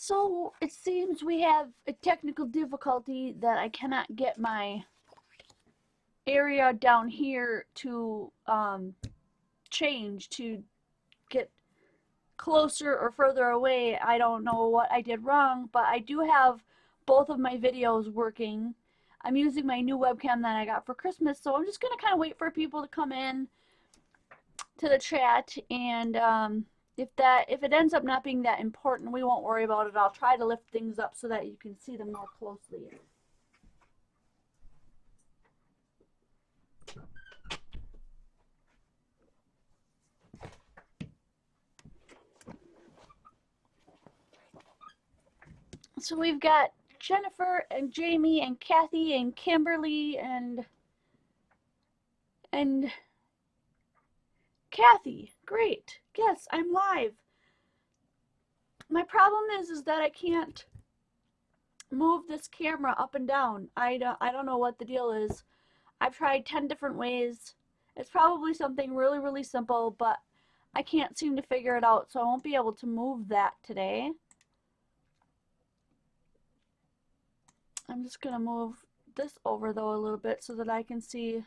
So it seems we have a technical difficulty that I cannot get my area down here to change to get closer or further away. I don't know what I did wrong, but I do have both of my videos working. I'm using my new webcam that I got for Christmas, so I'm just gonna kind of wait for people to come in to the chat, and if it ends up not being that important, we won't worry about it. I'll try to lift things up so that you can see them more closely. So we've got Jennifer and Jamie and Kathy and Kimberly and Kathy. Great. Yes, I'm live. My problem is that I can't move this camera up and down. I don't know what the deal is. I've tried 10 different ways. It's probably something really, really simple, but I can't seem to figure it out, so I won't be able to move that today. I'm just going to move this over, though, a little bit so that I can see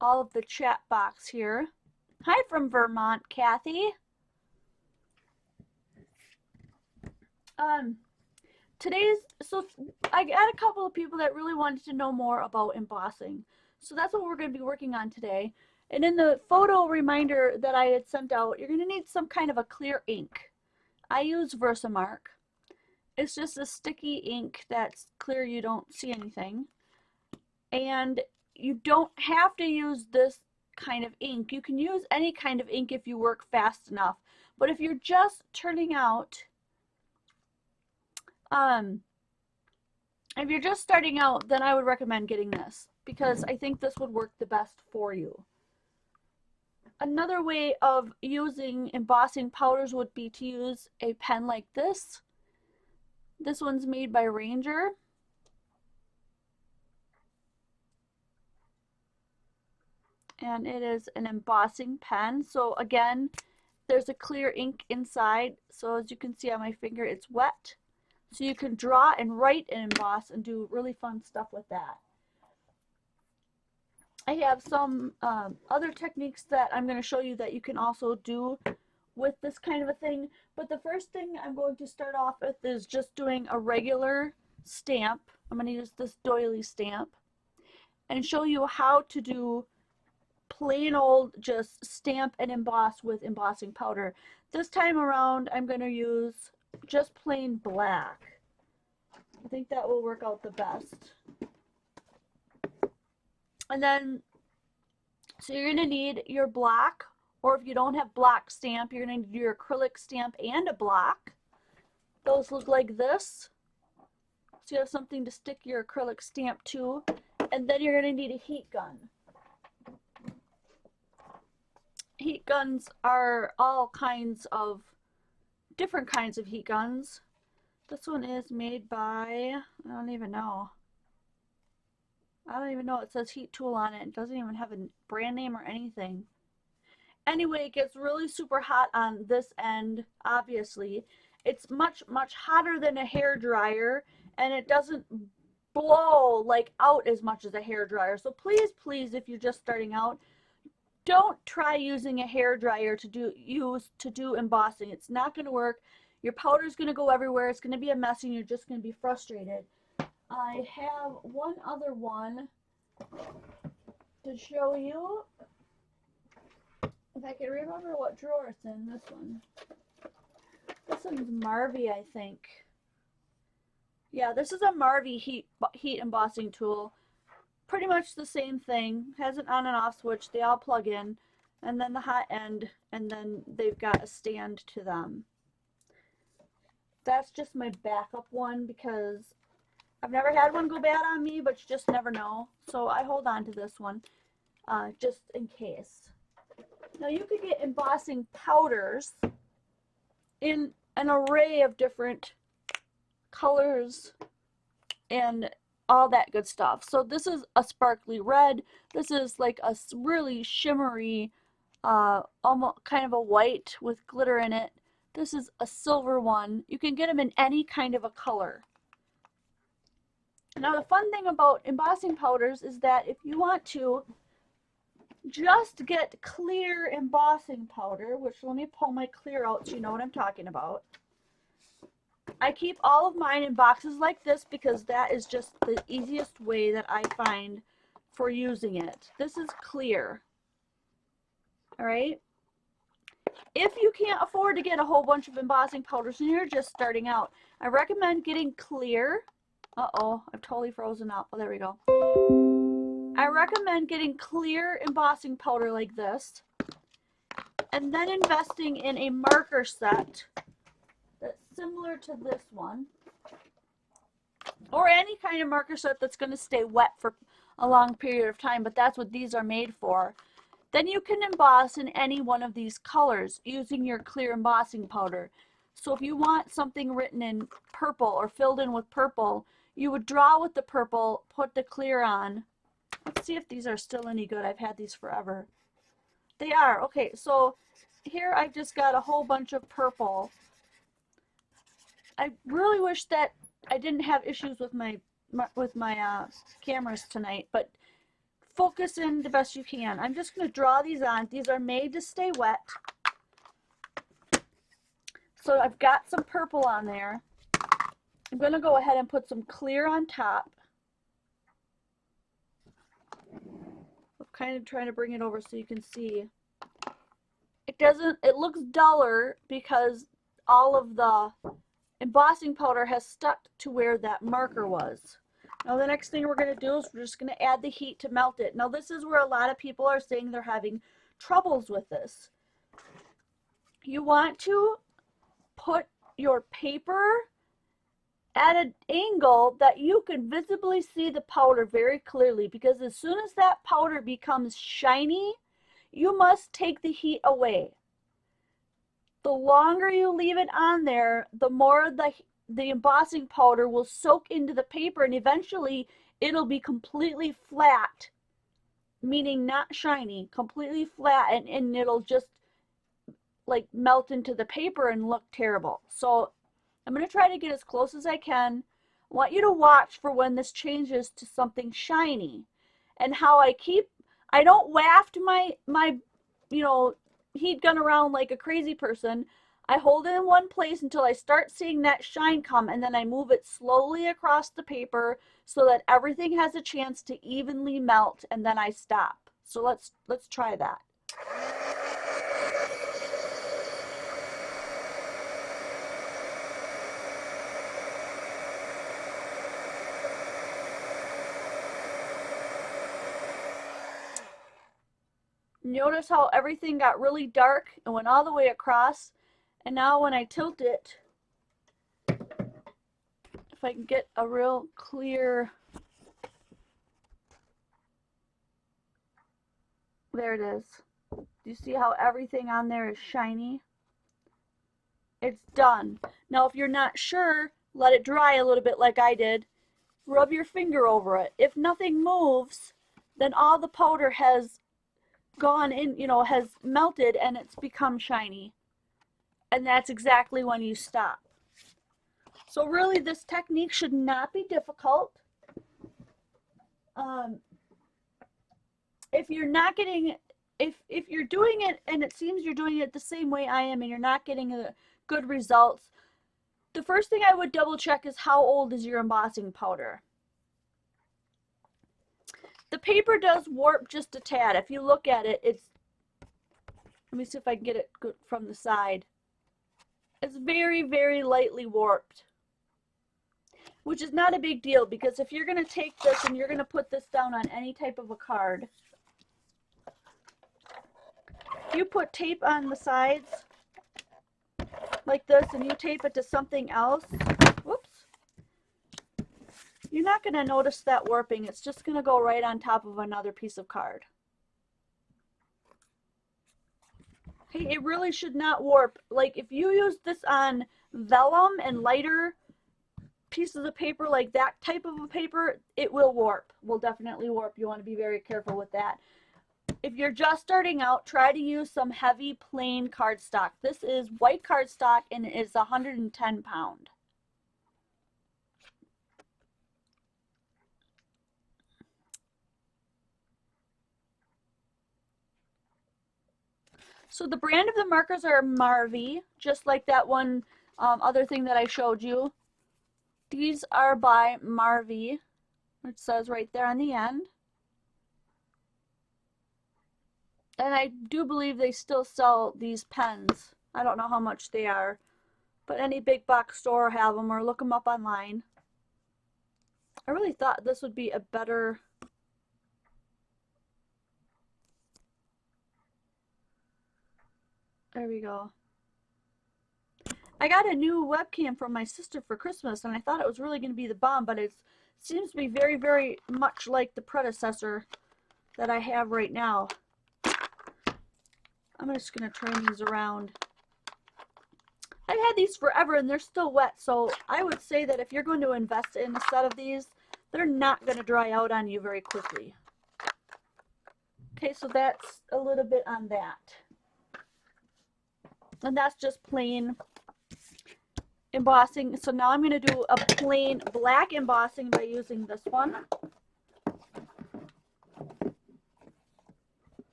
all of the chat box here. Hi from Vermont, Kathy. So I got a couple of people that really wanted to know more about embossing. So that's what we're going to be working on today. And in the photo reminder that I had sent out, you're going to need some kind of a clear ink. I use Versamark. It's just a sticky ink that's clear, you don't see anything. And you don't have to use this kind of ink. You can use any kind of ink if you work fast enough. But if you're just turning out, if you're just starting out, then I would recommend getting this, because I think this would work the best for you. Another way of using embossing powders would be to use a pen like this. This one's made by Ranger. And it is an embossing pen. So again, there's a clear ink inside. So as you can see on my finger, it's wet. So you can draw and write and emboss and do really fun stuff with that. I have some other techniques that I'm going to show you that you can also do with this kind of a thing. But the first thing I'm going to start off with is just doing a regular stamp. I'm going to use this doily stamp and show you how to do plain old just stamp and emboss with embossing powder. This time around I'm going to use just plain black. I think that will work out the best. And then, so you're going to need your black, or if you don't have black stamp, you're going to need your acrylic stamp and a block. Those look like this. So you have something to stick your acrylic stamp to. And then you're going to need a heat gun. Heat guns are all kinds of different kinds of heat guns. This one is made by, I don't even know. It says heat tool on it. It doesn't even have a brand name or anything. Anyway, it gets really super hot on this end, obviously. It's much, much hotter than a hair dryer, and it doesn't blow like out as much as a hair dryer. So please, please, if you're just starting out, don't try using a hair dryer to do embossing. It's not going to work. Your powder's going to go everywhere. It's going to be a mess, and you're just going to be frustrated. I have one other one to show you. If I can remember what drawer it's in, this one. This one's Marvy, I think. Yeah, this is a Marvy heat embossing tool. Pretty much the same thing. Has an on and off switch. They all plug in. And then the hot end. And then they've got a stand to them. That's just my backup one because I've never had one go bad on me, but you just never know. So I hold on to this one just in case. Now you could get embossing powders in an array of different colors and all that good stuff. So this is a sparkly red. This is like a really shimmery, almost kind of a white with glitter in it. This is a silver one. You can get them in any kind of a color. Now the fun thing about embossing powders is that if you want to just get clear embossing powder, which let me pull my clear out so you know what I'm talking about. I keep all of mine in boxes like this because that is just the easiest way that I find for using it. This is clear. All right. If you can't afford to get a whole bunch of embossing powders and you're just starting out, I recommend getting clear. Uh-oh, I've totally frozen up. Oh, there we go. I recommend getting clear embossing powder like this and then investing in a marker set that's similar to this one, or any kind of marker set that's going to stay wet for a long period of time, but that's what these are made for. Then you can emboss in any one of these colors using your clear embossing powder. So if you want something written in purple or filled in with purple, you would draw with the purple, put the clear on. Let's see if these are still any good. I've had these forever. They are. Okay, so here I've just got a whole bunch of purple. I really wish that I didn't have issues with my cameras tonight, but focus in the best you can. I'm just going to draw these on. These are made to stay wet. So I've got some purple on there. I'm going to go ahead and put some clear on top. I'm kind of trying to bring it over so you can see. It looks duller because all of the embossing powder has stuck to where that marker was. Now the next thing we're going to do is we're just going to add the heat to melt it. Now this is where a lot of people are saying they're having troubles with this. You want to put your paper at an angle that you can visibly see the powder very clearly, because as soon as that powder becomes shiny, you must take the heat away. The longer you leave it on there, the more the embossing powder will soak into the paper, and eventually it'll be completely flat, meaning not shiny, completely flat, and it'll just like melt into the paper and look terrible. So I'm going to try to get as close as I can. I want you to watch for when this changes to something shiny, and how I don't waft my heat gun around like a crazy person. I hold it in one place until I start seeing that shine come, and then I move it slowly across the paper so that everything has a chance to evenly melt, and then I stop. So let's try that. Notice how everything got really dark and went all the way across. And now when I tilt it, if I can get a real clear, there it is. Do you see how everything on there is shiny? It's done. Now if you're not sure, let it dry a little bit like I did. Rub your finger over it. If nothing moves, then all the powder has gone in, has melted and it's become shiny. And that's exactly when you stop. So really this technique should not be difficult. If you're not getting, if you're doing it and it seems you're doing it the same way I am and you're not getting good results, the first thing I would double check is how old is your embossing powder. The paper does warp just a tad. If you look at it, let me see if I can get it good from the side. It's very, very lightly warped, which is not a big deal, because if you're going to take this and you're going to put this down on any type of a card, if you put tape on the sides like this and you tape it to something else, whoops, you're not going to notice that warping. It's just going to go right on top of another piece of card. Okay, it really should not warp. Like if you use this on vellum and lighter pieces of paper, like that type of a paper, it will warp. Will definitely warp. You want to be very careful with that. If you're just starting out, try to use some heavy plain cardstock. This is white cardstock and it is 110 pound. So the brand of the markers are Marvy, just like that one other thing that I showed you. These are by Marvy, which says right there on the end. And I do believe they still sell these pens. I don't know how much they are, but any big box store have them, or look them up online. I really thought this would be a better... There we go. I got a new webcam from my sister for Christmas, and I thought it was really going to be the bomb, but it seems to be very, very much like the predecessor that I have right now. I'm just going to turn these around. I've had these forever, and they're still wet, so I would say that if you're going to invest in a set of these, they're not going to dry out on you very quickly. Okay, so that's a little bit on that. And that's just plain embossing. So now I'm going to do a plain black embossing by using this one.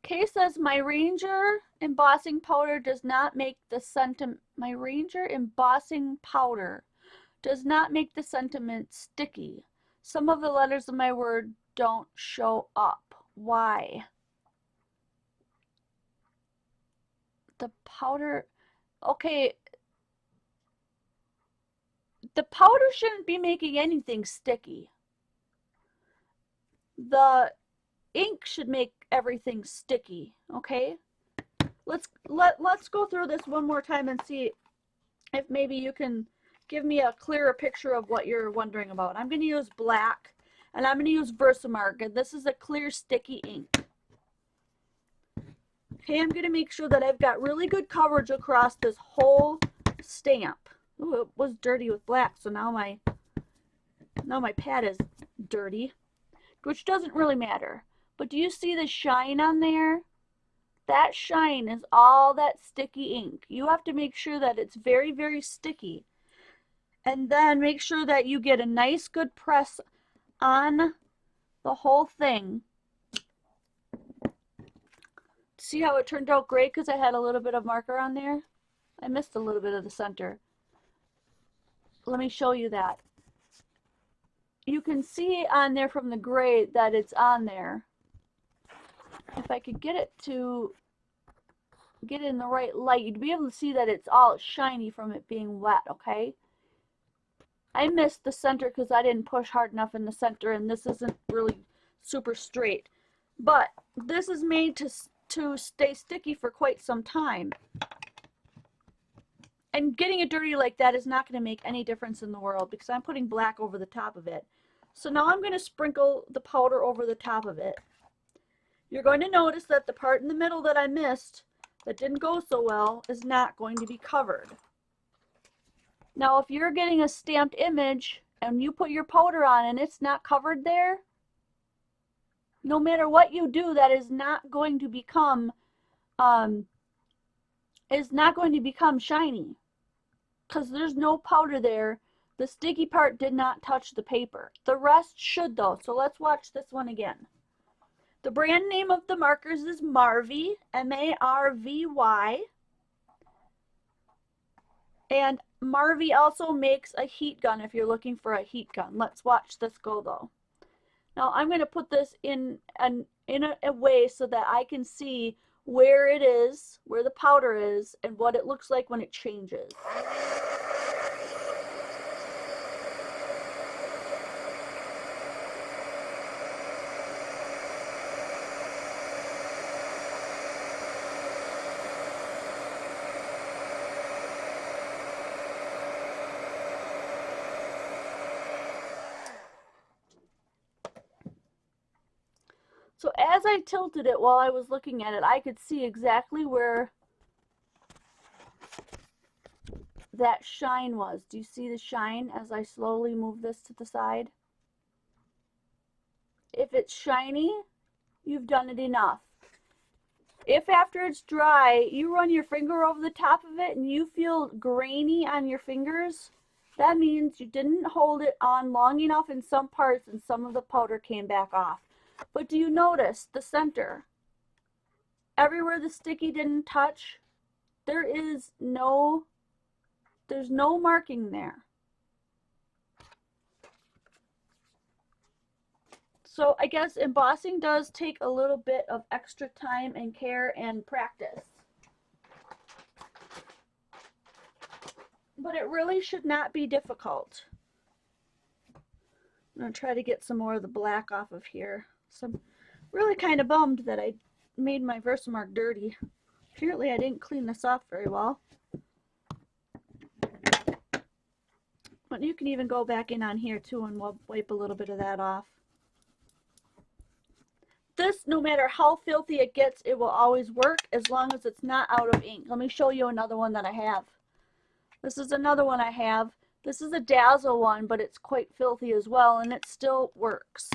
Okay, says my Ranger embossing powder does not make the sentiment. My Ranger embossing powder does not make the sentiment sticky. Some of the letters of my word don't show up. Why? The powder, okay, the powder shouldn't be making anything sticky. The ink should make everything sticky, okay? Let's go through this one more time and see if maybe you can give me a clearer picture of what you're wondering about. I'm going to use black, and I'm going to use Versamark, and this is a clear sticky ink. Okay, I'm going to make sure that I've got really good coverage across this whole stamp. Ooh, it was dirty with black, so now my pad is dirty, which doesn't really matter. But do you see the shine on there? That shine is all that sticky ink. You have to make sure that it's very, very sticky. And then make sure that you get a nice good press on the whole thing. See how it turned out great because I had a little bit of marker on there? I missed a little bit of the center. Let me show you that. You can see on there from the gray that it's on there. If I could get it in the right light, you'd be able to see that it's all shiny from it being wet, okay? I missed the center because I didn't push hard enough in the center, and this isn't really super straight. But this is made to stay sticky for quite some time. And getting it dirty like that is not going to make any difference in the world because I'm putting black over the top of it. So now I'm going to sprinkle the powder over the top of it. You're going to notice that the part in the middle that I missed, that didn't go so well, is not going to be covered. Now if you're getting a stamped image and you put your powder on and it's not covered there, no matter what you do, that is not going to become shiny because there's no powder there. The sticky part did not touch the paper. The rest should though. So let's watch this one again. The brand name of the markers is Marvy, M-A-R-V-Y. And Marvy also makes a heat gun if you're looking for a heat gun. Let's watch this go though. Now I'm going to put this in a way so that I can see where it is, where the powder is, and what it looks like when it changes. So as I tilted it while I was looking at it, I could see exactly where that shine was. Do you see the shine as I slowly move this to the side? If it's shiny, you've done it enough. If after it's dry, you run your finger over the top of it and you feel grainy on your fingers, that means you didn't hold it on long enough in some parts and some of the powder came back off. But do you notice the center? Everywhere the sticky didn't touch, there's no marking there. So I guess embossing does take a little bit of extra time and care and practice. But it really should not be difficult. I'm going to try to get some more of the black off of here. So I'm really kind of bummed that I made my Versamark dirty. Apparently I didn't clean this off very well. But you can even go back in on here too and we'll wipe a little bit of that off. This, no matter how filthy it gets, it will always work as long as it's not out of ink. Let me show you another one that I have. This is another one I have. This is a Dazzle one, but it's quite filthy as well, and it still works.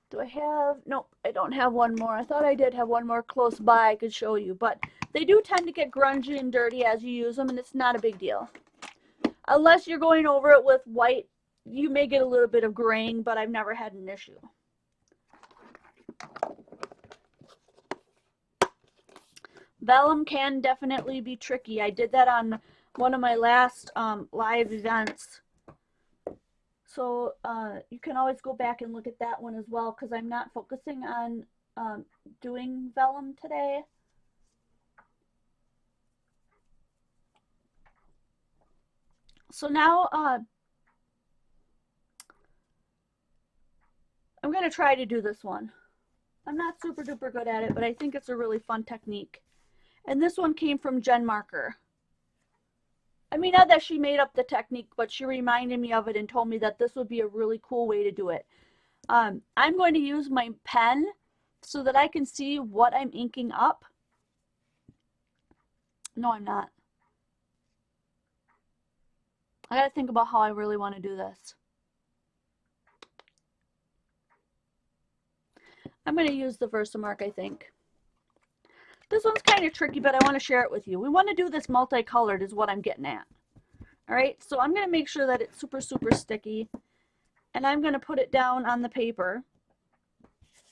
Do I have? Nope, I don't have one more. I thought I did have one more close by I could show you, but they do tend to get grungy and dirty as you use them, and it's not a big deal. Unless you're going over it with white, you may get a little bit of graying, but I've never had an issue. Vellum can definitely be tricky. I did that on one of my last live events. So you can always go back and look at that one as well, because I'm not focusing on doing vellum today. So now I'm going to try to do this one. I'm not super duper good at it, but I think it's a really fun technique. And this one came from Jen Marker. I mean, not that she made up the technique, but she reminded me of it and told me that this would be a really cool way to do it. I'm going to use my pen so that I can see what I'm inking up. No, I'm not. I gotta think about how I really want to do this. I'm going to use the Versamark, I think. This one's kind of tricky, but I want to share it with you. We want to do this multicolored is what I'm getting at. All right, so I'm going to make sure that it's super, super sticky. And I'm going to put it down on the paper.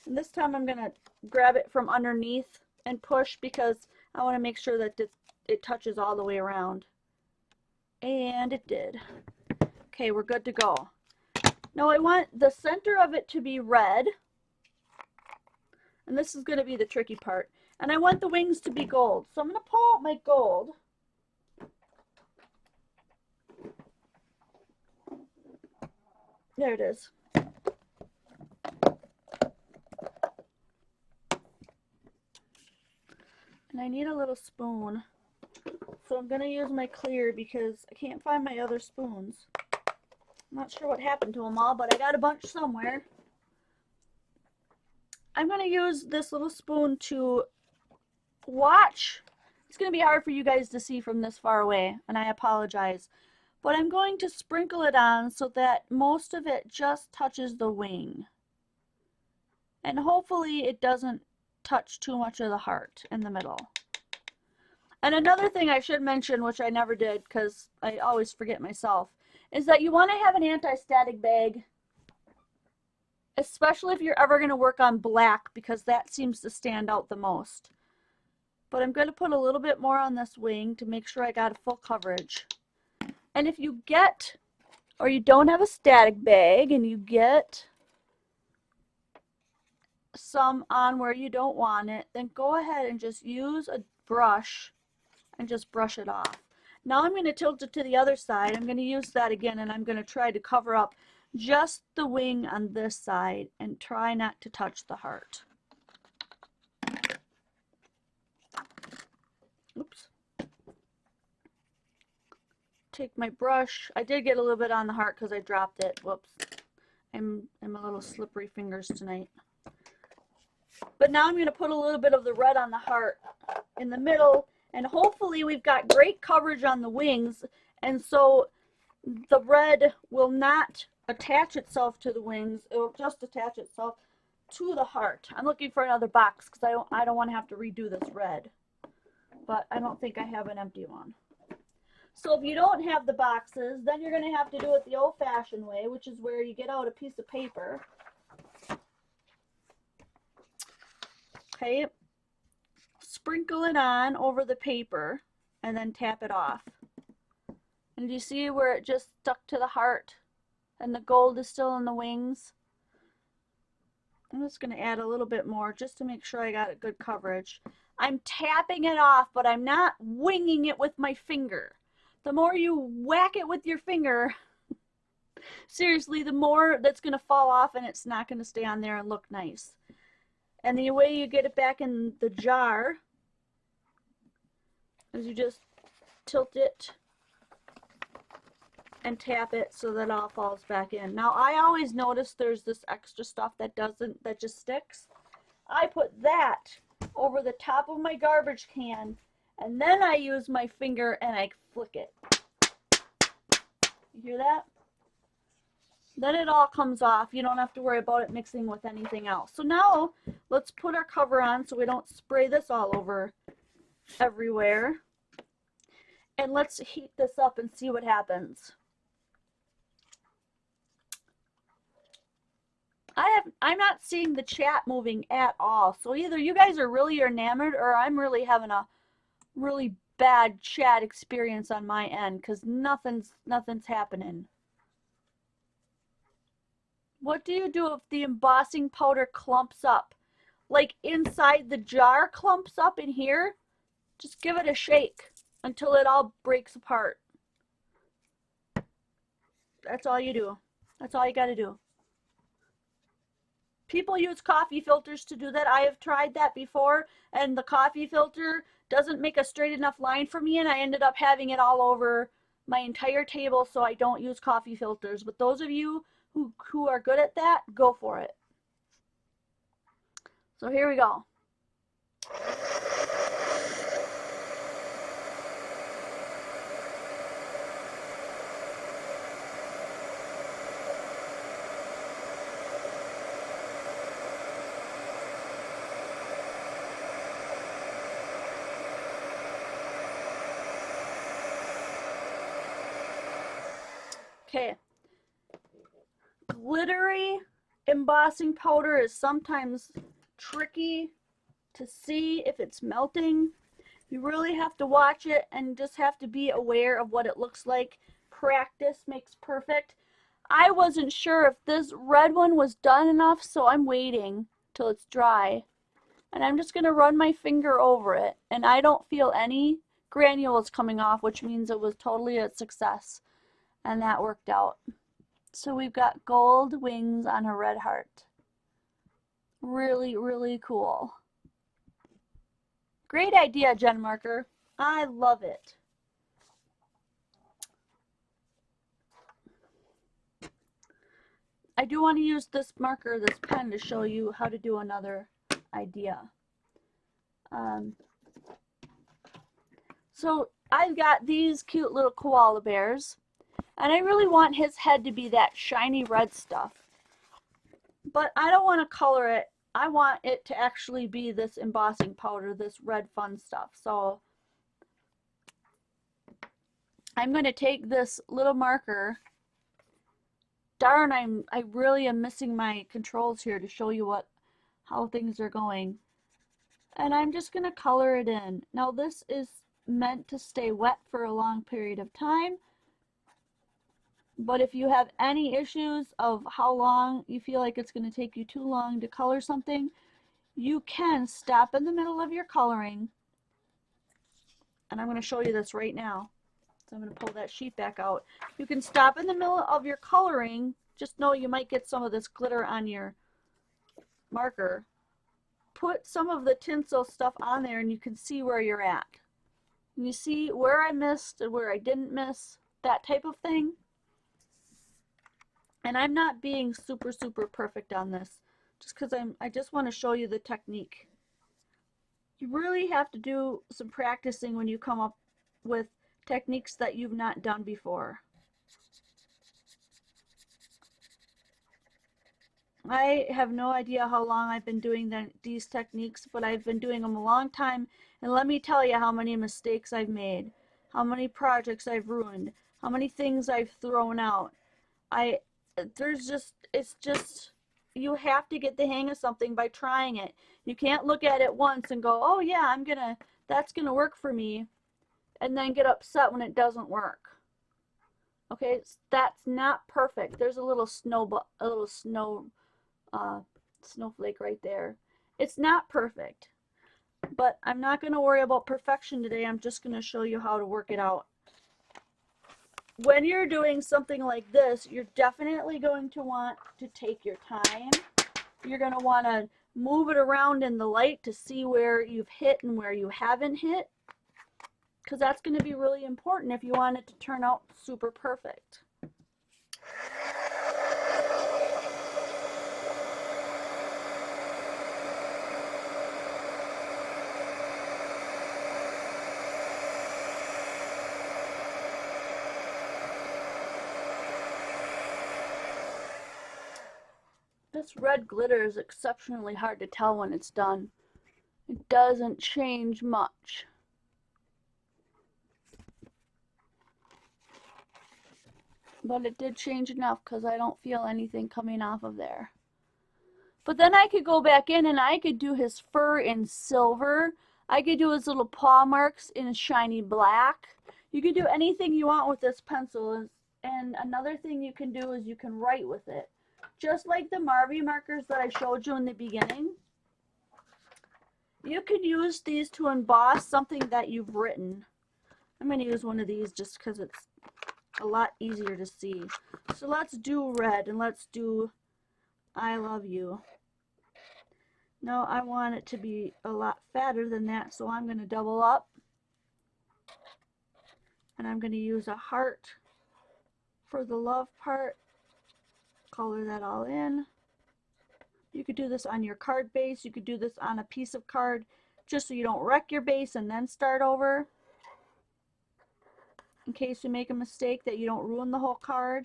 And this time I'm going to grab it from underneath and push because I want to make sure that it touches all the way around. And it did. Okay, we're good to go. Now I want the center of it to be red. And this is going to be the tricky part. And I want the wings to be gold. So I'm going to pull out my gold. There it is. And I need a little spoon. So I'm going to use my clear because I can't find my other spoons. I'm not sure what happened to them all, but I got a bunch somewhere. I'm going to use this little spoon to watch. It's going to be hard for you guys to see from this far away, and I apologize. But I'm going to sprinkle it on so that most of it just touches the wing. And hopefully it doesn't touch too much of the heart in the middle. And another thing I should mention, which I never did because I always forget myself, is that you want to have an anti-static bag. Especially if you're ever going to work on black, because that seems to stand out the most. But I'm going to put a little bit more on this wing to make sure I got a full coverage. And if you get, or you don't have a static bag, and you get some on where you don't want it, then go ahead and just use a brush and just brush it off. Now I'm going to tilt it to the other side. I'm going to use that again, and I'm going to try to cover up just the wing on this side and try not to touch the heart. Oops. Take my brush. I did get a little bit on the heart because I dropped it. Whoops. I'm a little slippery fingers tonight. But now I'm going to put a little bit of the red on the heart in the middle, and hopefully we've got great coverage on the wings, and so the red will not attach itself to the wings. It will just attach itself to the heart. I'm looking for another box because I don't want to have to redo this red. But I don't think I have an empty one. So if you don't have the boxes, then you're going to have to do it the old-fashioned way, which is where you get out a piece of paper. Okay. Sprinkle it on over the paper and then tap it off. And do you see where it just stuck to the heart and the gold is still in the wings? I'm just going to add a little bit more just to make sure I got a good coverage. I'm tapping it off, but I'm not winging it with my finger. The more you whack it with your finger, seriously, the more that's going to fall off and it's not going to stay on there and look nice. And the way you get it back in the jar is you just tilt it and tap it so that it all falls back in. Now, I always notice there's this extra stuff that just sticks. I put that over the top of my garbage can, and then I use my finger and I flick it. You hear that? Then it all comes off. You don't have to worry about it mixing with anything else. So now, let's put our cover on so we don't spray this all over everywhere. And let's heat this up and see what happens. I'm not seeing the chat moving at all. So either you guys are really enamored or I'm really having a really bad chat experience on my end because nothing's happening. What do you do if the embossing powder clumps up? Like inside the jar clumps up in here? Just give it a shake until it all breaks apart. That's all you do. That's all you got to do. People use coffee filters to do that. I have tried that before, and the coffee filter doesn't make a straight enough line for me, and I ended up having it all over my entire table, so I don't use coffee filters. But those of you who are good at that, go for it. So here we go. Okay. Glittery embossing powder is sometimes tricky to see if it's melting. You really have to watch it and just have to be aware of what it looks like. Practice makes perfect. I wasn't sure if this red one was done enough, so I'm waiting till it's dry. And I'm just going to run my finger over it. And I don't feel any granules coming off, which means it was totally a success. And that worked out. So we've got gold wings on a red heart. Really, really cool. Great idea, Jen Marker. I love it. I do want to use this marker, this pen, to show you how to do another idea. So I've got these cute little koala bears. And I really want his head to be that shiny red stuff. But I don't want to color it. I want it to actually be this embossing powder, this red fun stuff. So I'm going to take this little marker. Darn, I really am missing my controls here to show you how things are going. And I'm just going to color it in. Now this is meant to stay wet for a long period of time. But if you have any issues of how long you feel like it's going to take you too long to color something, you can stop in the middle of your coloring. And I'm going to show you this right now. So I'm going to pull that sheet back out. You can stop in the middle of your coloring. Just know you might get some of this glitter on your marker. Put some of the tinsel stuff on there and you can see where you're at. You see where I missed and where I didn't miss, that type of thing. And I'm not being super perfect on this, just because I just want to show you the technique. You really have to do some practicing when you come up with techniques that you've not done before. I have no idea how long I've been doing these techniques, but I've been doing them a long time, and let me tell you how many mistakes I've made, how many projects I've ruined, how many things I've thrown out. I it's just you have to get the hang of something by trying it. You can't look at it once and go, "Oh yeah, that's gonna work for me," and then get upset when it doesn't work. Okay, that's not perfect. There's a little uh, snowflake right there. It's not perfect, but I'm not going to worry about perfection today. I'm just going to show you how to work it out. When you're doing something like this, you're definitely going to want to take your time. You're going to want to move it around in the light to see where you've hit and where you haven't hit, because that's going to be really important if you want it to turn out super perfect. This red glitter is exceptionally hard to tell when it's done. It doesn't change much. But it did change enough because I don't feel anything coming off of there. But then I could go back in and I could do his fur in silver. I could do his little paw marks in shiny black. You could do anything you want with this pencil. And another thing you can do is you can write with it. Just like the Marby markers that I showed you in the beginning. You can use these to emboss something that you've written. I'm going to use one of these just because it's a lot easier to see. So let's do red and let's do I love you. No, I want it to be a lot fatter than that, so I'm going to double up. And I'm going to use a heart for the love part. Color that all in. You could do this on your card base. You could do this on a piece of card just so you don't wreck your base and then start over. In case you make a mistake that you don't ruin the whole card.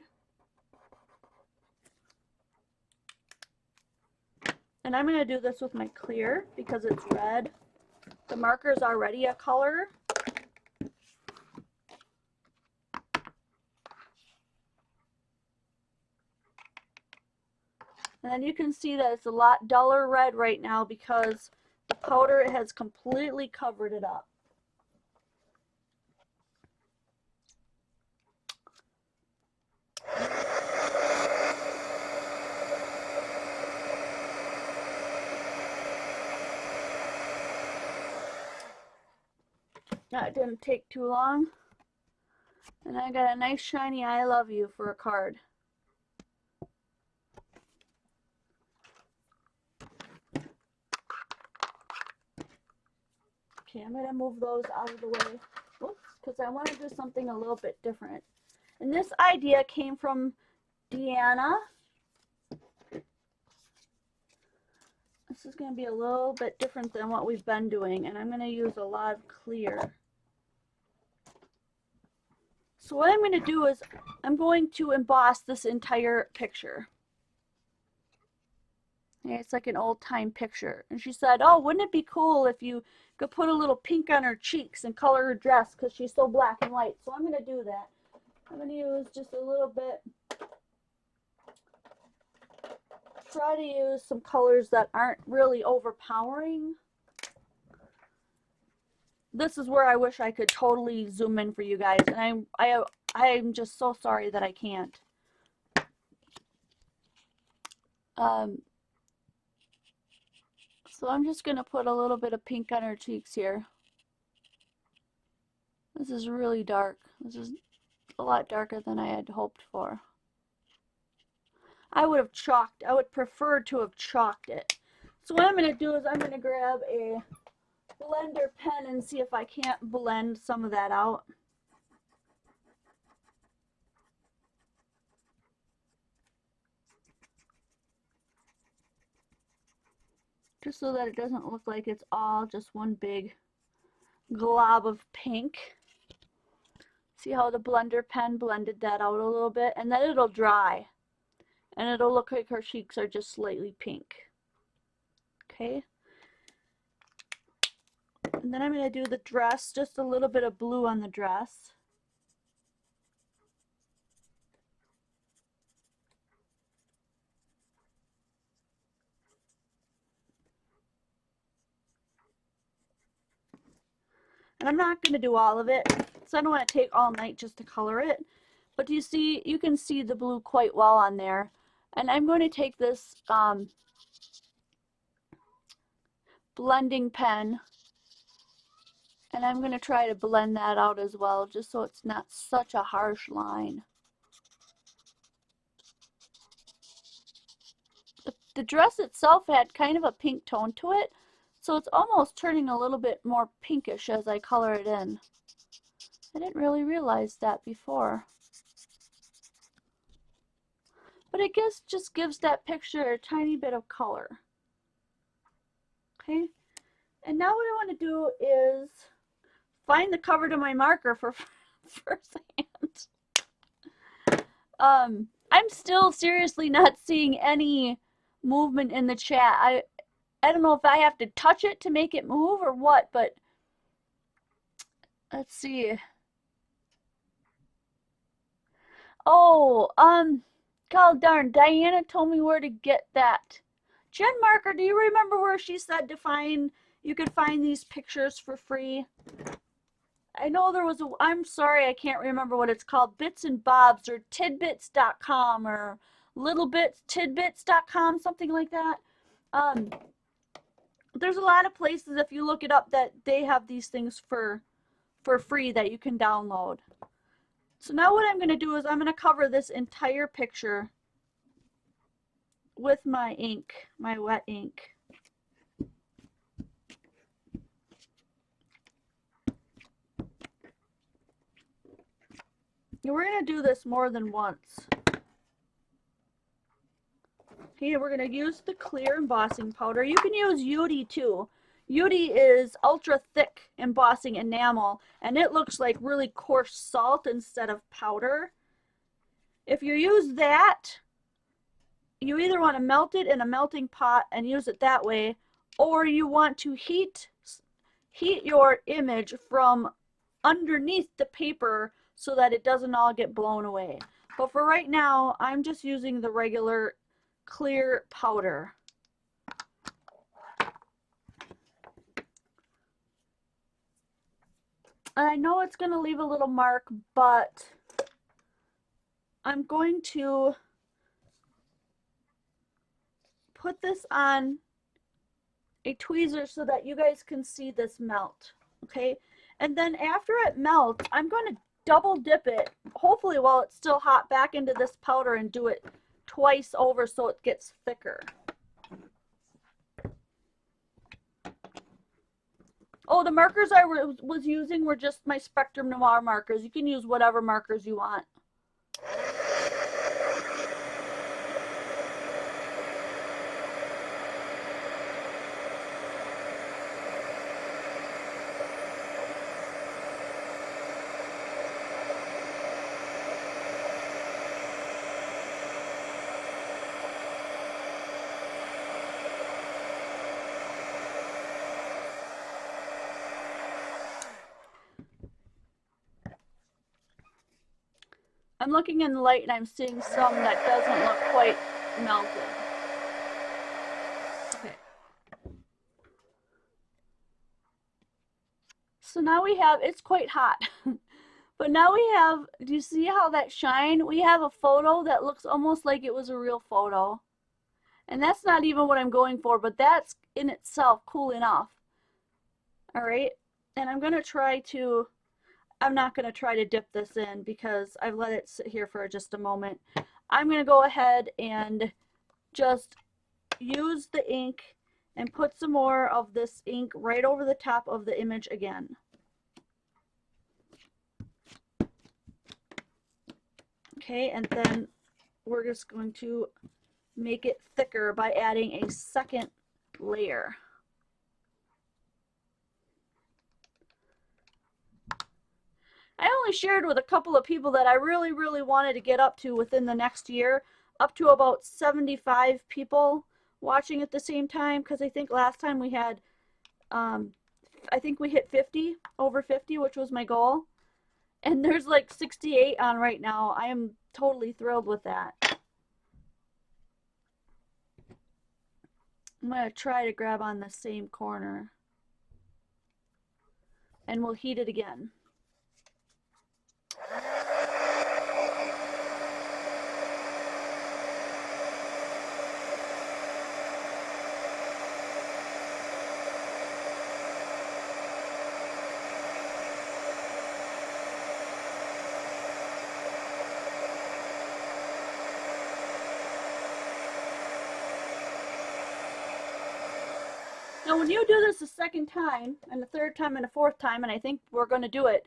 And I'm going to do this with my clear because it's red. The marker is already a color. And then you can see that it's a lot duller red right now because the powder has completely covered it up. That didn't take too long. And I got a nice shiny I love you for a card. Okay, I'm going to move those out of the way. Whoops, because I want to do something a little bit different. And this idea came from Deanna. This is going to be a little bit different than what we've been doing, and I'm going to use a lot of clear. So what I'm going to do is I'm going to emboss this entire picture. Okay, it's like an old-time picture. And she said, oh, wouldn't it be cool if you could put a little pink on her cheeks and color her dress because she's so black and white. So I'm going to do that. I'm going to use just a little bit. Try to use some colors that aren't really overpowering. This is where I wish I could totally zoom in for you guys, and I'm just so sorry that I can't. So I'm just going to put a little bit of pink on her cheeks here. This is really dark. This is a lot darker than I had hoped for. I would prefer to have chalked it. So what I'm going to do is I'm going to grab a blender pen and see if I can't blend some of that out. Just so that it doesn't look like it's all just one big glob of pink. See how the blender pen blended that out a little bit? And then it'll dry. and it'll look like her cheeks are just slightly pink. Okay. And then I'm going to do the dress, just a little bit of blue on the dress. And I'm not going to do all of it, so I don't want to take all night just to color it. But you see, you can see the blue quite well on there. And I'm going to take this blending pen, and I'm going to try to blend that out as well, just so it's not such a harsh line. The dress itself had kind of a pink tone to it, so it's almost turning a little bit more pinkish as I color it in. I didn't really realize that before. But it just gives that picture a tiny bit of color. Okay, and now what I want to do is find the cover to my marker for first hand. I'm still seriously not seeing any movement in the chat. I don't know if I have to touch it to make it move or what, but let's see. Oh, god darn, Diana told me where to get that. Jen Marker, do you remember where she said to find, you could find these pictures for free? I know there was a, I'm sorry, I can't remember what it's called, Bits and Bobs or tidbits.com or littlebitstidbits.com, something like that. There's a lot of places, if you look it up, that they have these things for free that you can download. So now what I'm going to do is I'm going to cover this entire picture with my ink, my wet ink. And we're going to do this more than once. Okay, we're going to use the clear embossing powder. You can use UD too. UD is ultra thick embossing enamel, and it looks like really coarse salt instead of powder. If you use that, you either want to melt it in a melting pot and use it that way, or you want to heat your image from underneath the paper so that it doesn't all get blown away. But for right now, I'm just using the regular clear powder. And I know it's going to leave a little mark, but I'm going to put this on a tweezer so that you guys can see this melt. Okay, and then after it melts, I'm going to double dip it, hopefully while it's still hot, back into this powder and do it twice over so it gets thicker. Oh, the markers I was using were just my Spectrum Noir markers. You can use whatever markers you want. I'm looking in the light and I'm seeing some that doesn't look quite melted. Okay. So now we have, it's quite hot, but now we have, do you see how that shine? We have a photo that looks almost like it was a real photo. And that's not even what I'm going for, but that's in itself cool enough. All right. And I'm going to try to, I'm not going to try to dip this in because I've let it sit here for just a moment. I'm going to go ahead and just use the ink and put some more of this ink right over the top of the image again. Okay, and then we're just going to make it thicker by adding a second layer. I only shared with a couple of people that I really wanted to get up to within the next year up to about 75 people watching at the same time, because I think last time we had, I think we hit 50, over 50, which was my goal. And there's like 68 on right now. I am totally thrilled with that. I'm going to try to grab on the same corner. And we'll heat it again. Now when you do this a second time, and a third time, and a fourth time, and I think we're going to do it,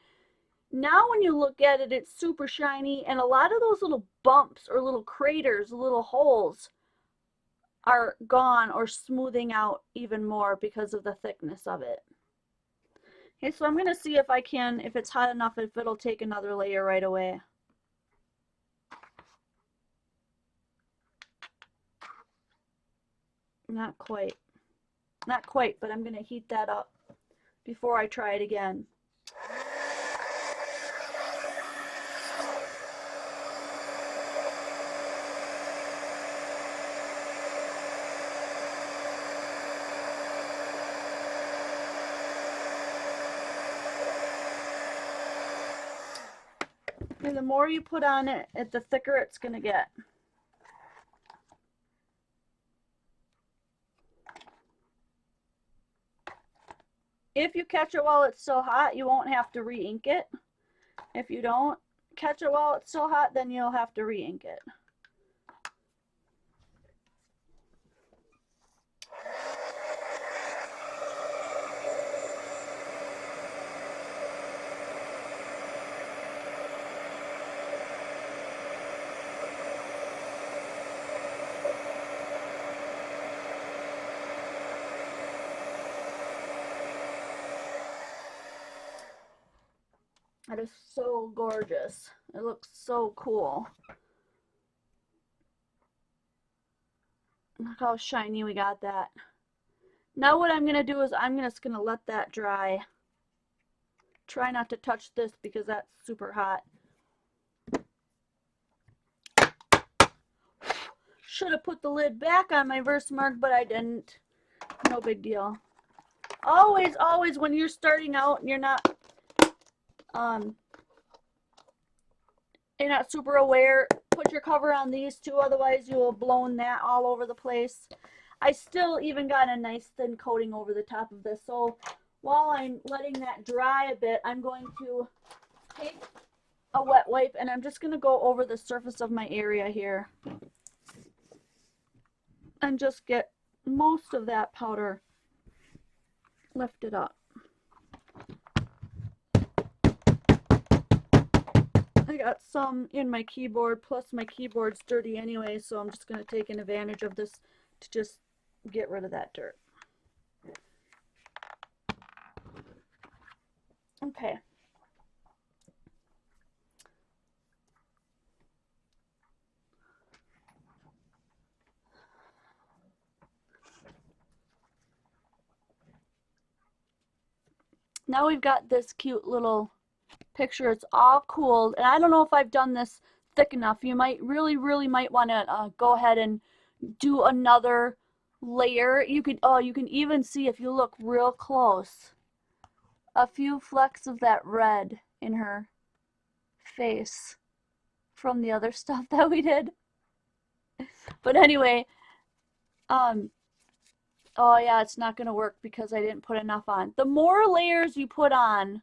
now when you look at it, it's super shiny, and a lot of those little bumps or little craters, little holes, are gone or smoothing out even more because of the thickness of it. Okay, so I'm going to see if I can, if it's hot enough, if it'll take another layer right away. Not quite. Not quite, but I'm going to heat that up before I try it again. And the more you put on it, the thicker it's going to get. If you catch it while it's still hot, you won't have to re-ink it. If you don't catch it while it's still hot, then you'll have to re-ink it. That is so gorgeous. It looks so cool. Look how shiny we got that. Now what I'm going to do is I'm just going to let that dry. Try not to touch this because that's super hot. Should have put the lid back on my Versamark, but I didn't. No big deal. Always, always when you're starting out and you're not super aware, put your cover on these two, otherwise you will have blown that all over the place. I still even got a nice thin coating over the top of this, so while I'm letting that dry a bit, I'm going to take a wet wipe and I'm just going to go over the surface of my area here and just get most of that powder lifted up. I got some in my keyboard, plus my keyboard's dirty anyway, so I'm just going to take an advantage of this to just get rid of that dirt. Okay. Now we've got this cute little picture. It's all cooled, and I don't know if I've done this thick enough. You might really might want to go ahead and do another layer. You can even see, if you look real close, a few flecks of that red in her face from the other stuff that we did. But anyway, oh yeah, it's not gonna work because I didn't put enough on. The more layers you put on,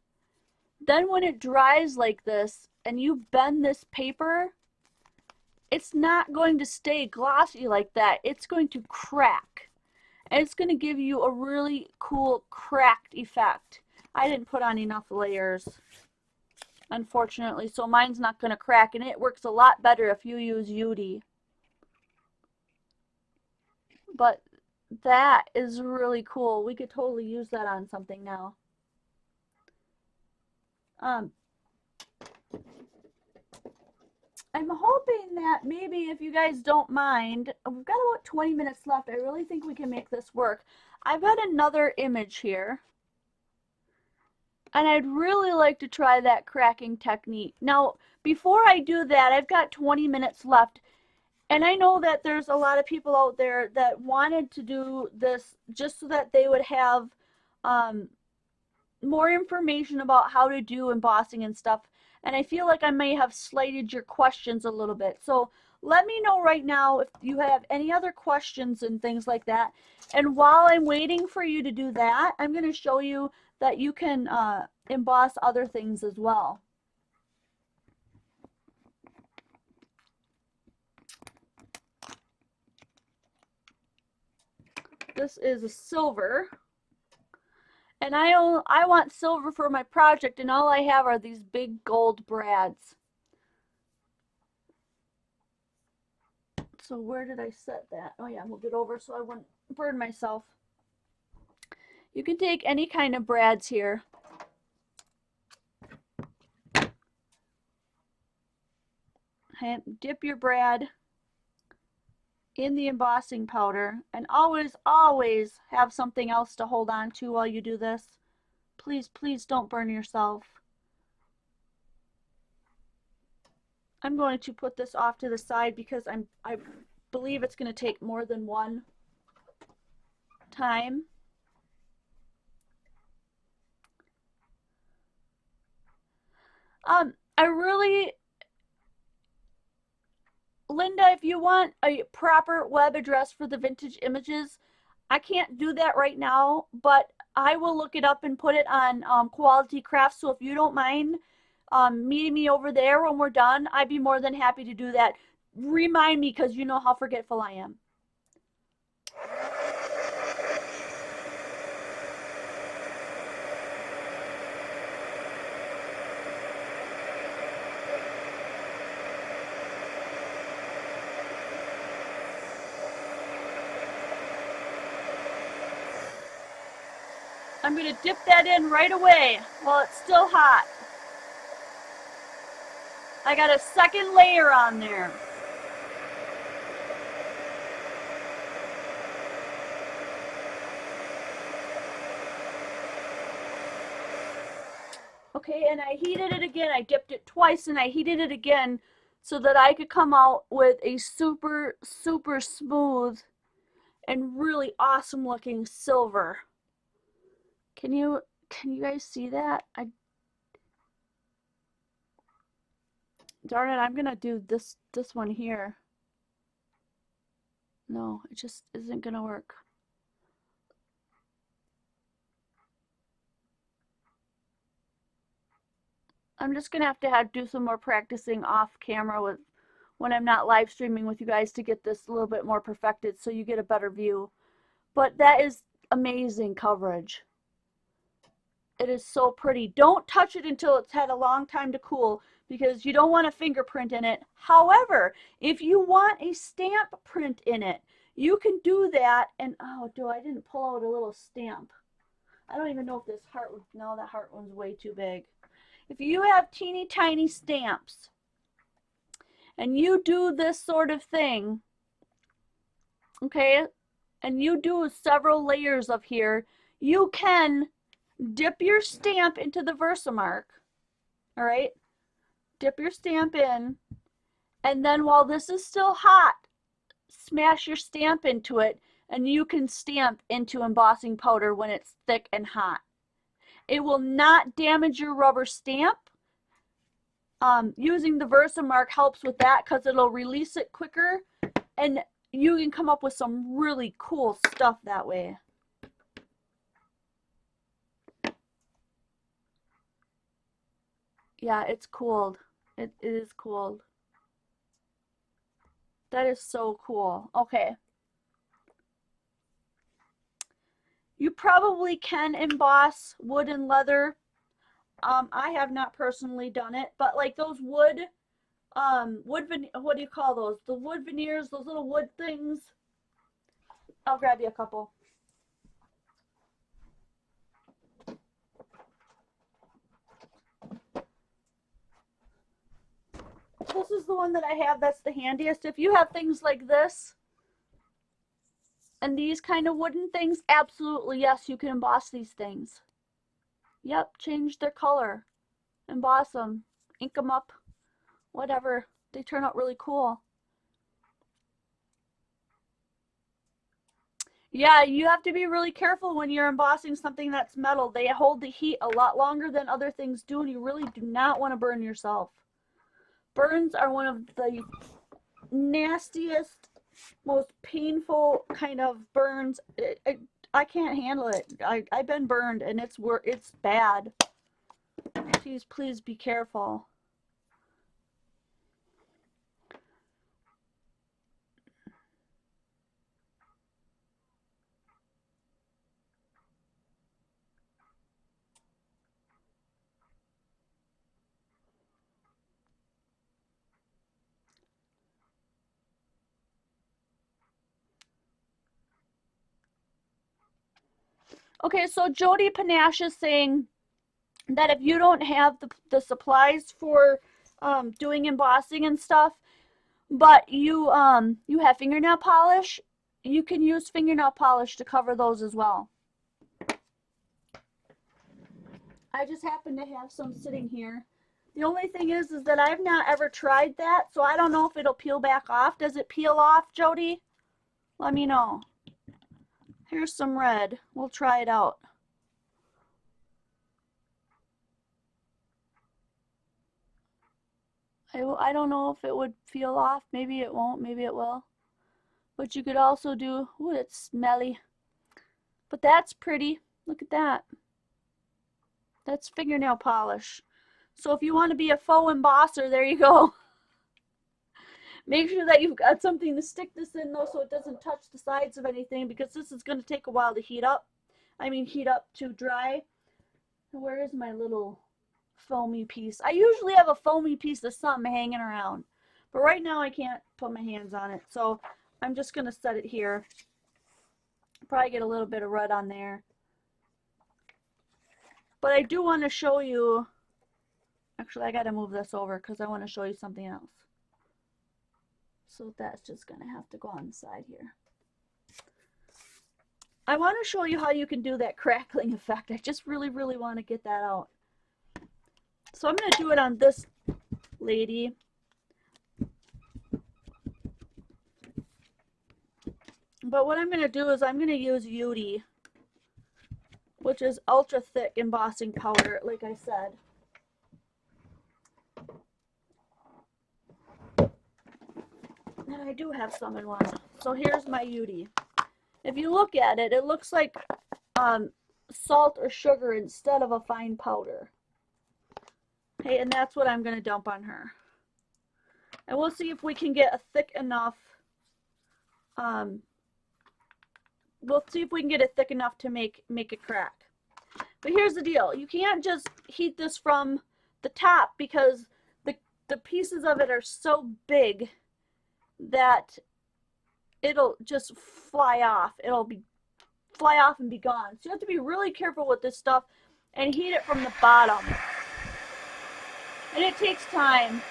then when it dries like this and you bend this paper, it's not going to stay glossy like that. It's going to crack. And it's going to give you a really cool cracked effect. I didn't put on enough layers, unfortunately, so mine's not going to crack. And it works a lot better if you use UD. But that is really cool. We could totally use that on something now. I'm hoping that maybe if you guys don't mind, we've got about 20 minutes left. I really think we can make this work. I've got another image here, and I'd really like to try that cracking technique. Now, before I do that, I've got 20 minutes left, and I know that there's a lot of people out there that wanted to do this just so that they would have um, more information about how to do embossing and stuff. And I feel like I may have slighted your questions a little bit. So let me know right now if you have any other questions and things like that. And while I'm waiting for you to do that, I'm going to show you that you can emboss other things as well. This is a silver. And I want silver for my project, and all I have are these big gold brads. So where did I set that? Oh yeah, I moved it over so I wouldn't burn myself. You can take any kind of brads here. Dip your brad in the embossing powder, and always, always have something else to hold on to while you do this. Please, please don't burn yourself. I'm going to put this off to the side because I believe it's going to take more than one time. I really, Linda, if you want a proper web address for the vintage images, I can't do that right now, but I will look it up and put it on Quality Crafts. So if you don't mind meeting me over there when we're done, I'd be more than happy to do that. Remind me, because you know how forgetful I am. I'm going to dip that in right away while it's still hot. I got a second layer on there. Okay, and I heated it again. I dipped it twice and I heated it again so that I could come out with a super, super smooth and really awesome looking silver. Can you guys see that? Darn it, I'm gonna do this one here. No, it just isn't gonna work. I'm just gonna have to do some more practicing off camera with when I'm not live streaming with you guys to get this a little bit more perfected so you get a better view. But that is amazing coverage. It is so pretty. Don't touch it until it's had a long time to cool because you don't want a fingerprint in it. However, if you want a stamp print in it, you can do that. And oh, I didn't pull out a little stamp. I don't even know if this heart, no, that heart one's way too big. If you have teeny tiny stamps and you do this sort of thing, okay, and you do several layers of here, you can dip your stamp into the Versamark, all right? Dip your stamp in, and then while this is still hot, smash your stamp into it, and you can stamp into embossing powder when it's thick and hot. It will not damage your rubber stamp. Using the Versamark helps with that because it'll release it quicker, and you can come up with some really cool stuff that way. Yeah, it's cooled. It is cooled. That is so cool. Okay. You probably can emboss wood and leather. I have not personally done it, but like those wood what do you call those? The wood veneers, those little wood things. I'll grab you a couple. this is the one that I have that's the handiest. If you have things like this and these kind of wooden things, absolutely yes, you can emboss these things. Yep, change their color, emboss them, ink them up, whatever. They turn out really cool. Yeah, you have to be really careful when you're embossing something that's metal. They hold the heat a lot longer than other things do, and you really do not want to burn yourself. Burns are one of the nastiest, most painful kind of burns. I can't handle it. I've been burned, and it's bad. Please be careful. Okay, so Jody Panache is saying that if you don't have the supplies for doing embossing and stuff, but you have fingernail polish, you can use fingernail polish to cover those as well. I just happen to have some sitting here. The only thing is that I've not ever tried that, so I don't know if it'll peel back off. Does it peel off, Jody? Let me know. Here's some red. We'll try it out. I don't know if it would peel off. Maybe it won't. Maybe it will. But you could also do, ooh, it's smelly. But that's pretty. Look at that. That's fingernail polish. So if you want to be a faux embosser, there you go. Make sure that you've got something to stick this in though, so it doesn't touch the sides of anything, because this is going to take a while to heat up. I mean, heat up to dry. Where is my little foamy piece? I usually have a foamy piece of something hanging around, but right now I can't put my hands on it, so I'm just going to set it here. Probably get a little bit of red on there. But I do want to show you, actually I got to move this over because I want to show you something else. So that's just going to have to go on the side here. I want to show you how you can do that crackling effect. I just really want to get that out. So I'm going to do it on this lady. But what I'm going to do is I'm going to use Beauty, which is ultra thick embossing powder, like I said. And I do have some in one. So here's my Beauty. If you look at it, it looks like salt or sugar instead of a fine powder. Okay, and that's what I'm going to dump on her. And we'll see if we can get a thick enough, we'll see if we can get it thick enough to make it crack. But here's the deal. You can't just heat this from the top, because the pieces of it are so big that it'll just fly off. It'll fly off and be gone. So you have to be really careful with this stuff and heat it from the bottom. And it takes time.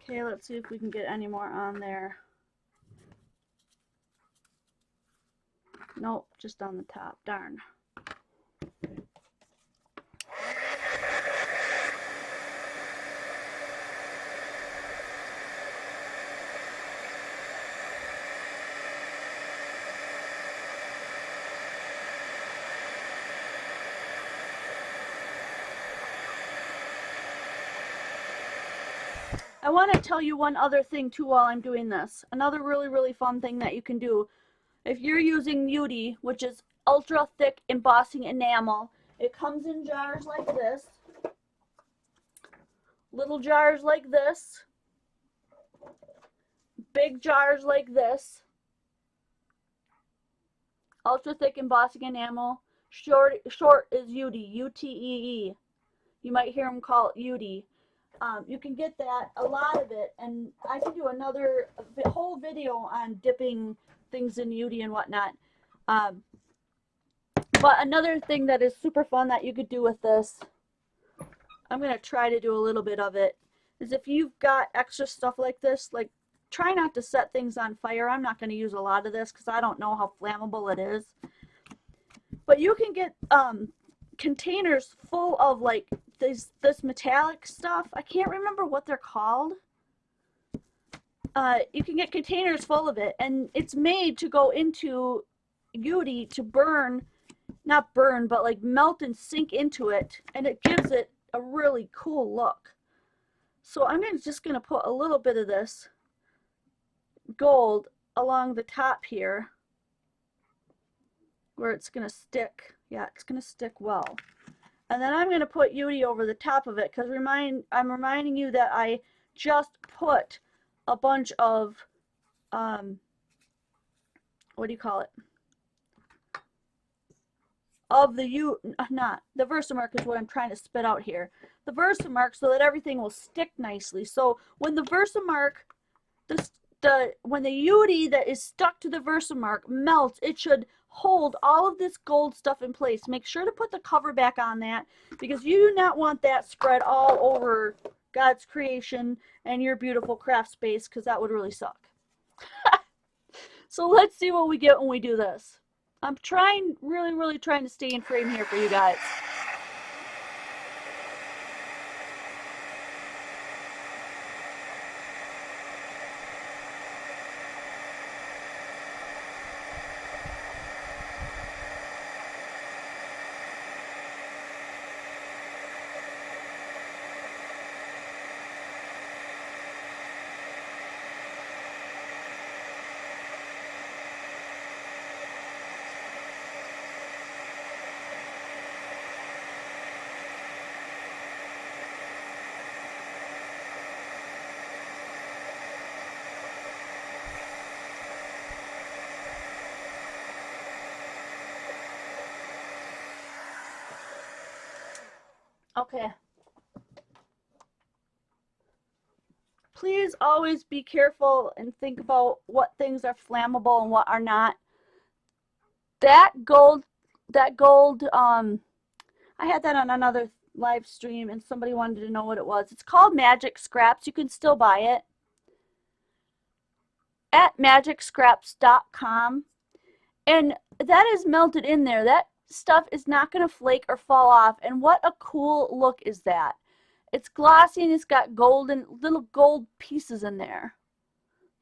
Okay, let's see if we can get any more on there. Nope, just on the top. Darn. I want to tell you one other thing too while I'm doing this. Another really fun thing that you can do if you're using Beauty, which is ultra thick embossing enamel. It comes in jars like this, little jars like this, big jars like this, ultra thick embossing enamel. Short is UTE, U-T-E-E. You might hear them call it UTE. You can get that, a lot of it, and I can do another whole video on dipping things in UTE and whatnot. But another thing that is super fun that you could do with this, I'm going to try to do a little bit of it, is if you've got extra stuff like this, like try not to set things on fire. I'm not going to use a lot of this because I don't know how flammable it is. But you can get containers full of like this metallic stuff. I can't remember what they're called. You can get containers full of it, and it's made to go into UTE to burn, not burn, but like melt and sink into it, and it gives it a really cool look. So I'm just going to put a little bit of this gold along the top here where it's going to stick. Yeah, it's going to stick well. And then I'm going to put UTE over the top of it because I'm reminding you that I just put a bunch of, what do you call it? Of the the Versamark is what I'm trying to spit out here. The Versamark, so that everything will stick nicely. So when the Versamark, when the UTE that is stuck to the Versamark melts, it should hold all of this gold stuff in place. Make sure to put the cover back on that because you do not want that spread all over God's creation and your beautiful craft space because that would really suck. So let's see what we get when we do this. I'm trying, really trying to stay in frame here for you guys. Okay. Please always be careful and think about what things are flammable and what are not. That gold, I had that on another live stream and somebody wanted to know what it was. It's called Magic Scraps. You can still buy it at magicscraps.com. And that is melted in there. That stuff is not going to flake or fall off. And what a cool look is that. It's glossy and it's got golden, little gold pieces in there.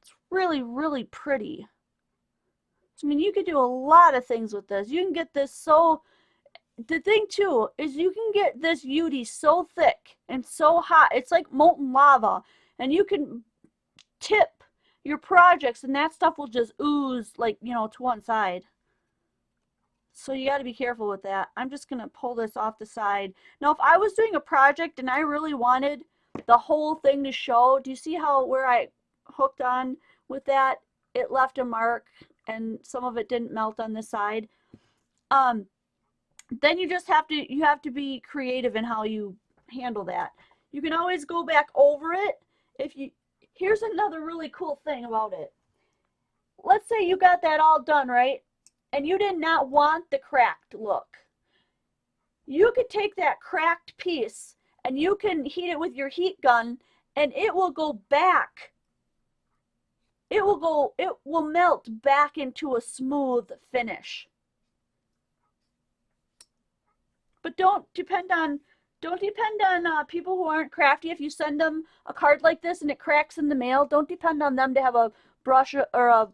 It's really pretty. I mean, you could do a lot of things with this. You can get this so, the thing too is you can get this UTE so thick and so hot. It's like molten lava. And you can tip your projects and that stuff will just ooze like, you know, to one side. So you got to be careful with that. I'm just going to pull this off the side. Now, if I was doing a project and I really wanted the whole thing to show, do you see how where I hooked on with that, it left a mark and some of it didn't melt on the side? Then you just have to be creative in how you handle that. You can always go back over it. Here's another really cool thing about it. Let's say you got that all done, right? And you did not want the cracked look. You could take that cracked piece and you can heat it with your heat gun and it will go back. It will melt back into a smooth finish. But don't depend on people who aren't crafty. If you send them a card like this and it cracks in the mail, don't depend on them to have a brush or a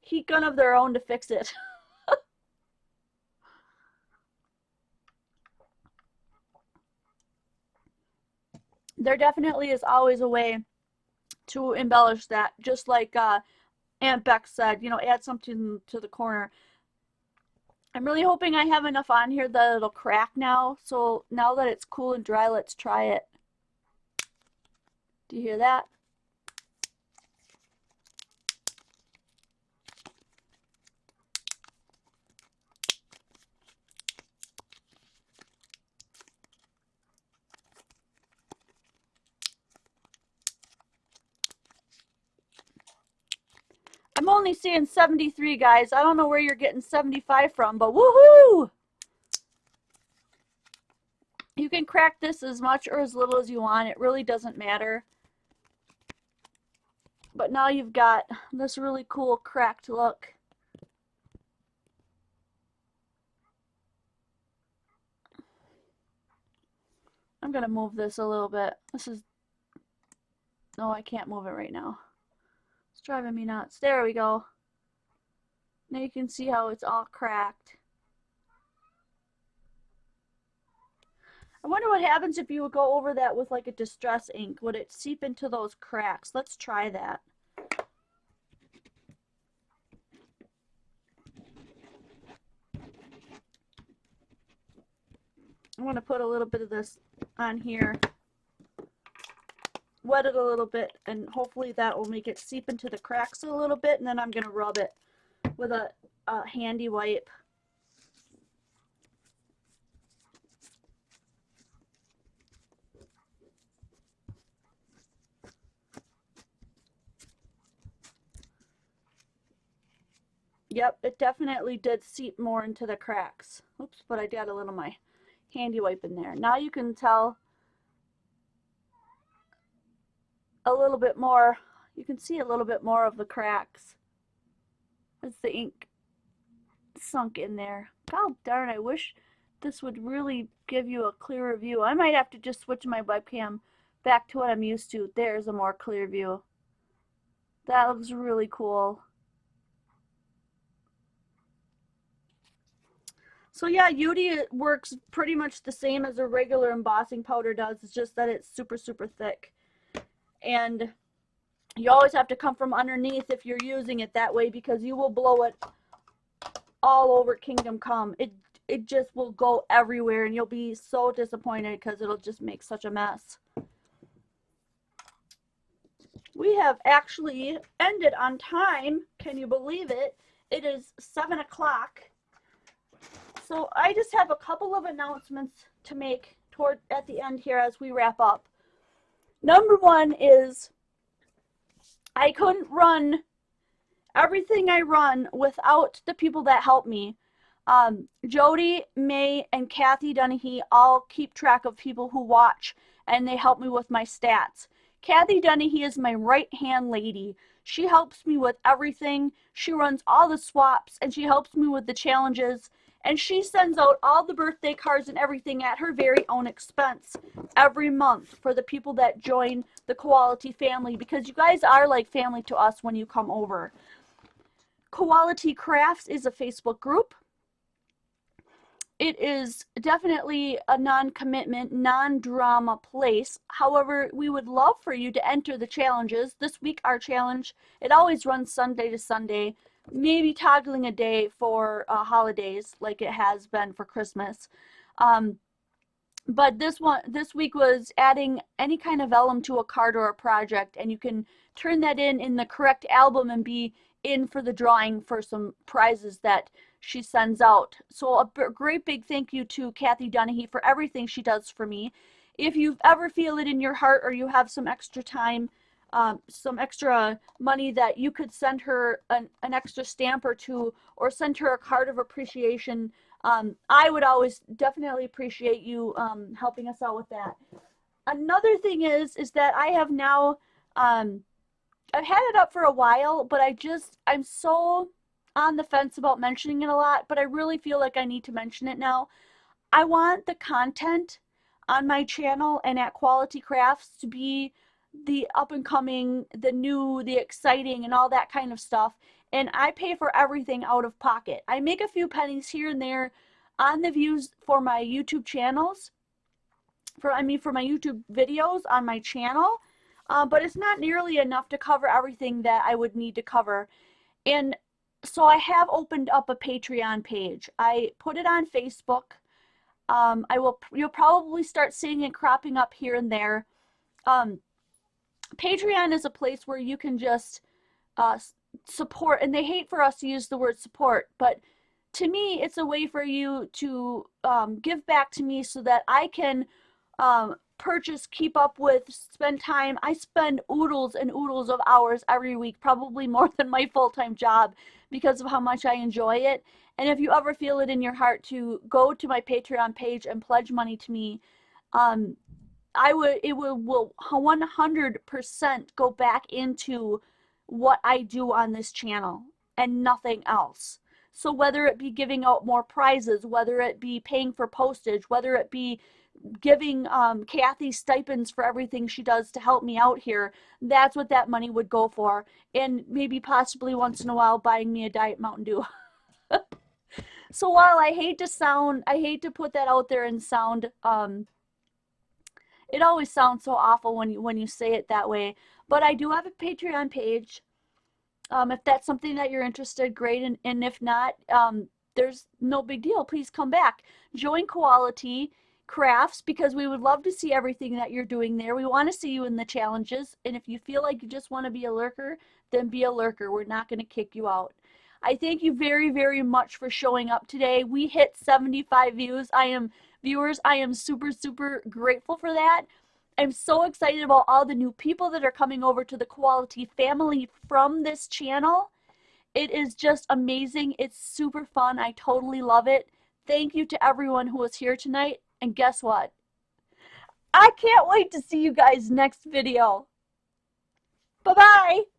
heat gun of their own to fix it. There definitely is always a way to embellish that, just like Aunt Beck said, you know, add something to the corner. I'm really hoping I have enough on here that it'll crack now. So now that it's cool and dry, let's try it. Do you hear that? I'm only seeing 73, guys. I don't know where you're getting 75 from, but woohoo! You can crack this as much or as little as you want. It really doesn't matter. But now you've got this really cool cracked look. I'm going to move this a little bit. This is... No, I can't move it right now. It's driving me nuts. There we go. Now you can see how it's all cracked. I wonder what happens if you would go over that with like a distress ink. Would it seep into those cracks? Let's try that. I want to put a little bit of this on here. Wet it a little bit, and hopefully that will make it seep into the cracks a little bit, and then I'm going to rub it with a handy wipe. Yep, it definitely did seep more into the cracks. Oops, but I did a little of my handy wipe in there. Now you can tell a little bit more. You can see a little bit more of the cracks as the ink sunk in there. God darn, I wish this would really give you a clearer view. I might have to just switch my webcam back to what I'm used to. There's a more clear view. That looks really cool. So yeah, UD works pretty much the same as a regular embossing powder does. It's just that it's super, super thick. And you always have to come from underneath if you're using it that way, because you will blow it all over Kingdom Come. It just will go everywhere, and you'll be so disappointed because it'll just make such a mess. We have actually ended on time. Can you believe it? It is 7 o'clock. So I just have a couple of announcements to make at the end here as we wrap up. Number one is I couldn't run everything I run without the people that help me. Jody, May, and Kathy Dunahee all keep track of people who watch, and they help me with my stats. Kathy Dunahee is my right-hand lady. She helps me with everything. She runs all the swaps, and she helps me with the challenges. And she sends out all the birthday cards and everything at her very own expense every month for the people that join the Quality family, because you guys are like family to us when you come over. Quality Crafts is a Facebook group. It is definitely a non-commitment, non-drama place. However, we would love for you to enter the challenges. This week, our challenge, it always runs Sunday to Sunday, maybe toggling a day for holidays like it has been for Christmas. But this week was adding any kind of vellum to a card or a project, and you can turn that in the correct album and be in for the drawing for some prizes that she sends out. So a great big thank you to Kathy Dunahee for everything she does for me. If you ever feel it in your heart, or you have some extra time, some extra money that you could send her an extra stamp or two, or send her a card of appreciation, I would always definitely appreciate you helping us out with that. Another thing is that I have now, I've had it up for a while, but I'm so on the fence about mentioning it a lot, but I really feel like I need to mention it now. I want the content on my channel and at Quality Crafts to be the up and coming, the new, the exciting, and all that kind of stuff. And I pay for everything out of pocket. I make a few pennies here and there on the views for my YouTube channels, for my YouTube videos on my channel, but it's not nearly enough to cover everything that I would need to cover. And So I have opened up a Patreon page. I put it on Facebook. You'll probably start seeing it cropping up here and there. Um, Patreon is a place where you can just uh, support, and they hate for us to use the word support, but to me, it's a way for you to give back to me so that I can purchase, keep up with, spend time. I spend oodles and oodles of hours every week, probably more than my full-time job because of how much I enjoy it. And if you ever feel it in your heart to go to my Patreon page and pledge money to me, um, it will 100% go back into what I do on this channel and nothing else. So whether it be giving out more prizes, whether it be paying for postage, whether it be giving Kathy stipends for everything she does to help me out here, that's what that money would go for. And maybe possibly once in a while buying me a Diet Mountain Dew. So while I hate to put that out there and sound it always sounds so awful when you say it that way. But I do have a Patreon page. If that's something that you're interested, great. And if not, there's no big deal. Please come back. Join Quality Crafts because we would love to see everything that you're doing there. We want to see you in the challenges. And if you feel like you just want to be a lurker, then be a lurker. We're not going to kick you out. I thank you very, very much for showing up today. We hit 75 views. Viewers, I am super, super grateful for that. I'm so excited about all the new people that are coming over to the Quality family from this channel. It is just amazing. It's super fun. I totally love it. Thank you to everyone who was here tonight. And guess what? I can't wait to see you guys next video. Bye-bye.